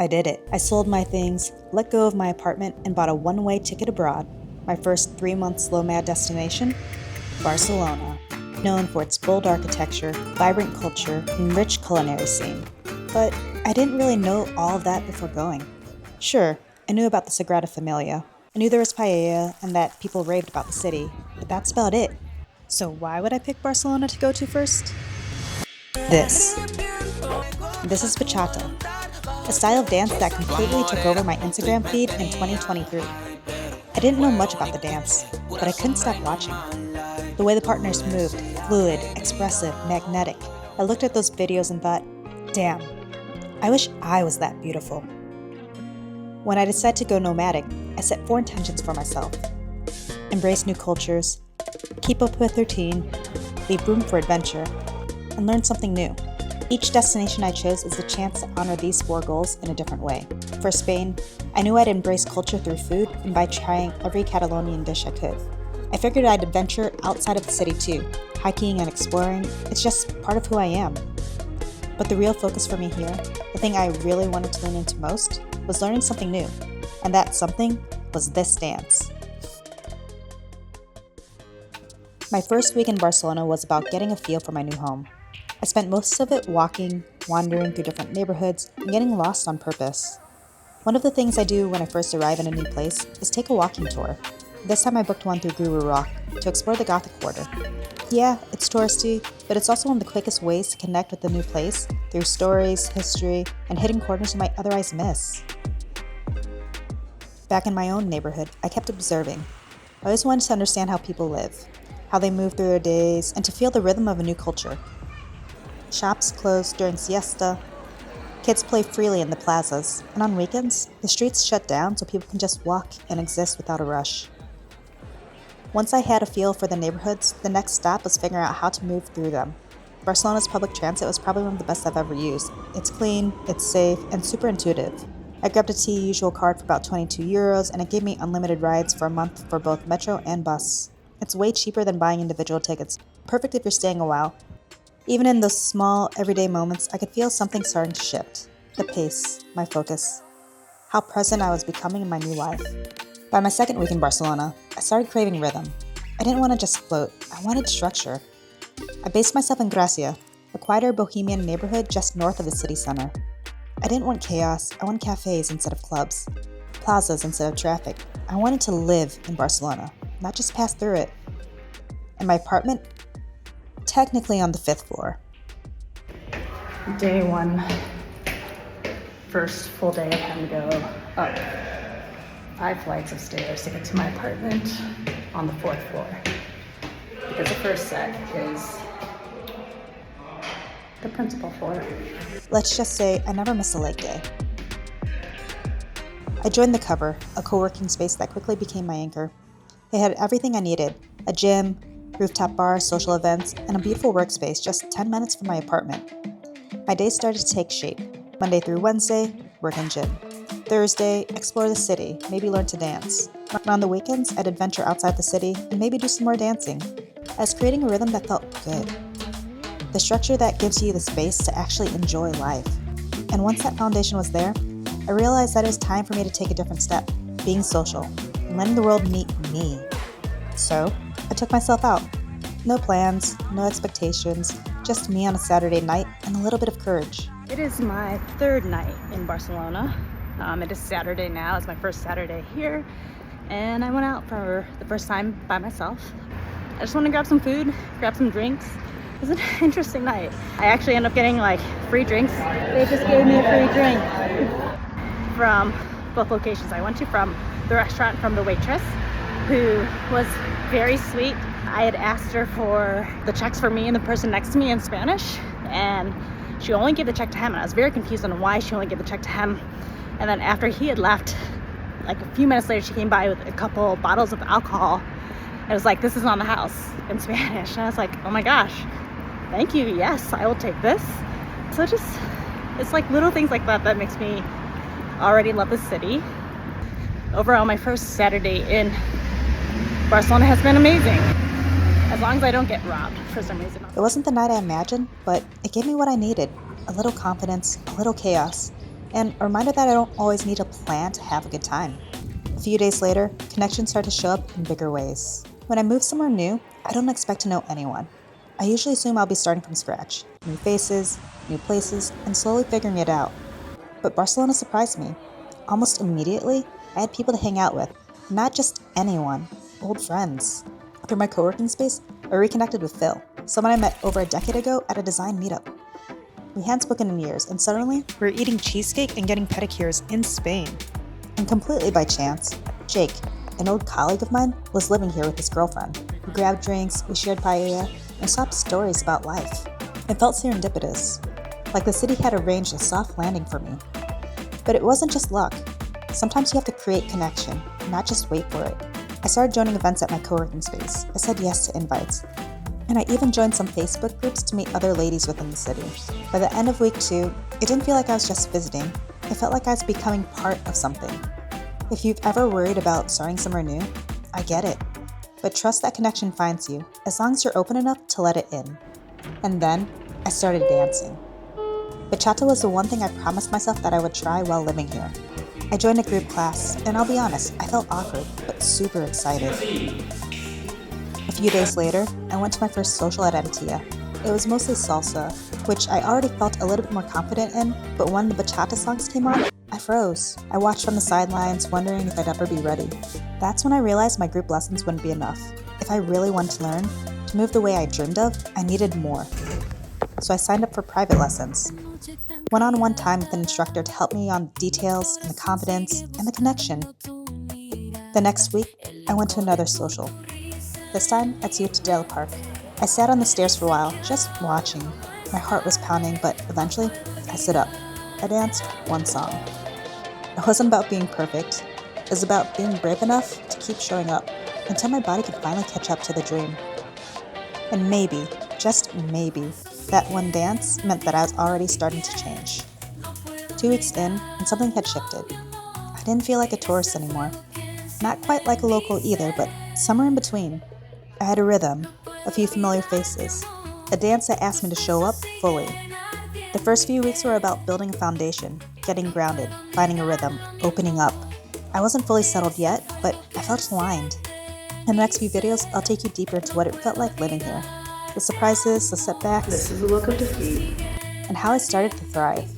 I did it. I sold my things, let go of my apartment, and bought a one-way ticket abroad. My first 3-month Slowmad destination? Barcelona. Known for its bold architecture, vibrant culture, and rich culinary scene. But I didn't really know all of that before going. Sure, I knew about the Sagrada Familia. I knew there was paella and that people raved about the city, but that's about it. So why would I pick Barcelona to go to first? This is Bachata, a style of dance that completely took over my Instagram feed in 2023. I didn't know much about the dance, but I couldn't stop watching. The way the partners moved, fluid, expressive, magnetic. I looked at those videos and thought, damn, I wish I was that beautiful. When I decided to go nomadic, I set 4 intentions for myself. Embrace new cultures, keep up with routine, leave room for adventure, and learn something new. Each destination I chose is a chance to honor these 4 goals in a different way. For Spain, I knew I'd embrace culture through food and by trying every Catalonian dish I could. I figured I'd adventure outside of the city too, hiking and exploring. It's just part of who I am. But the real focus for me here, the thing I really wanted to lean into most, was learning something new. And that something was this dance. My first week in Barcelona was about getting a feel for my new home. I spent most of it walking, wandering through different neighborhoods, and getting lost on purpose. One of the things I do when I first arrive in a new place is take a walking tour. This time I booked one through Guru Rock to explore the Gothic Quarter. Yeah, it's touristy, but it's also one of the quickest ways to connect with the new place through stories, history, and hidden corners you might otherwise miss. Back in my own neighborhood, I kept observing. I always wanted to understand how people live, how they move through their days, and to feel the rhythm of a new culture. Shops close during siesta, kids play freely in the plazas, and on weekends, the streets shut down so people can just walk and exist without a rush. Once I had a feel for the neighborhoods, the next stop was figuring out how to move through them. Barcelona's public transit was probably one of the best I've ever used. It's clean, it's safe, and super intuitive. I grabbed a T-Usual card for about €22, and it gave me unlimited rides for a month for both metro and bus. It's way cheaper than buying individual tickets, perfect if you're staying a while. Even in those small, everyday moments, I could feel something starting to shift. The pace, my focus, how present I was becoming in my new life. By my second week in Barcelona, I started craving rhythm. I didn't want to just float, I wanted structure. I based myself in Gracia, a quieter bohemian neighborhood just north of the city center. I didn't want chaos, I wanted cafes instead of clubs, plazas instead of traffic. I wanted to live in Barcelona, not just pass through it. And my apartment? Technically on the 5th floor. Day 1, first full day of having to go up 5 flights of stairs to get to my apartment on the 4th floor. Because the first set is the principal floor. Let's just say I never missed a leg day. I joined The Cover, a co-working space that quickly became my anchor. It had everything I needed, a gym, rooftop bar, social events, and a beautiful workspace just 10 minutes from my apartment. My day started to take shape. Monday through Wednesday, work and gym. Thursday, explore the city, maybe learn to dance. And on the weekends, I'd adventure outside the city and maybe do some more dancing. I was creating a rhythm that felt good. The structure that gives you the space to actually enjoy life. And once that foundation was there, I realized that it was time for me to take a different step, being social, and letting the world meet me. So, I took myself out. No plans, no expectations, just me on a Saturday night and a little bit of courage. It is my 3rd night in Barcelona. It is Saturday now. It's my first Saturday here. And I went out for the first time by myself. I just want to grab some food, grab some drinks. It was an interesting night. I actually ended up getting free drinks. They just gave me a free drink from both locations I went to, from the restaurant, from the waitress, who was very sweet. I had asked her for the checks for me and the person next to me in Spanish, and she only gave the check to him, and I was very confused on why she only gave the check to him. And then after he had left, a few minutes later, she came by with a couple bottles of alcohol. It was like, "This is on the house," in Spanish. And I was like, oh my gosh, thank you, yes, I will take this. So it's little things like that that makes me already love the city. Overall, my first Saturday in Barcelona has been amazing, as long as I don't get robbed for some reason. It wasn't the night I imagined, but it gave me what I needed. A little confidence, a little chaos, and a reminder that I don't always need a plan to have a good time. A few days later, connections start to show up in bigger ways. When I move somewhere new, I don't expect to know anyone. I usually assume I'll be starting from scratch. New faces, new places, and slowly figuring it out. But Barcelona surprised me. Almost immediately, I had people to hang out with. Not just anyone, old friends. Through my co-working space, I reconnected with Phil, someone I met over a decade ago at a design meetup. We hadn't spoken in years, and suddenly, we were eating cheesecake and getting pedicures in Spain. And completely by chance, Jake, an old colleague of mine, was living here with his girlfriend. We grabbed drinks, we shared paella, and swapped stories about life. It felt serendipitous, like the city had arranged a soft landing for me. But it wasn't just luck. Sometimes you have to create connection, not just wait for it. I started joining events at my co-working space. I said yes to invites. And I even joined some Facebook groups to meet other ladies within the city. By the end of week 2, it didn't feel like I was just visiting. It felt like I was becoming part of something. If you've ever worried about starting somewhere new, I get it. But trust that connection finds you, as long as you're open enough to let it in. And then, I started dancing. Bachata was the one thing I promised myself that I would try while living here. I joined a group class, and I'll be honest, I felt awkward, but super excited. A few days later, I went to my first social at Antilla. It was mostly salsa, which I already felt a little bit more confident in, but when the bachata songs came on, I froze. I watched from the sidelines, wondering if I'd ever be ready. That's when I realized my group lessons wouldn't be enough. If I really wanted to learn, to move the way I dreamed of, I needed more. So I signed up for private lessons. One-on-one time with an instructor to help me on the details and the confidence and the connection. The next week, I went to another social. This time at Ciutat del Park. I sat on the stairs for a while, just watching. My heart was pounding, but eventually, I stood up. I danced one song. It wasn't about being perfect. It was about being brave enough to keep showing up until my body could finally catch up to the dream. And maybe, just maybe, that one dance meant that I was already starting to change. 2 weeks in, and something had shifted. I didn't feel like a tourist anymore. Not quite like a local either, but somewhere in between. I had a rhythm, a few familiar faces, a dance that asked me to show up fully. The first few weeks were about building a foundation, getting grounded, finding a rhythm, opening up. I wasn't fully settled yet, but I felt aligned. In the next few videos, I'll take you deeper into what it felt like living here. The surprises, the setbacks, This is a look of defeat. and how I started to thrive.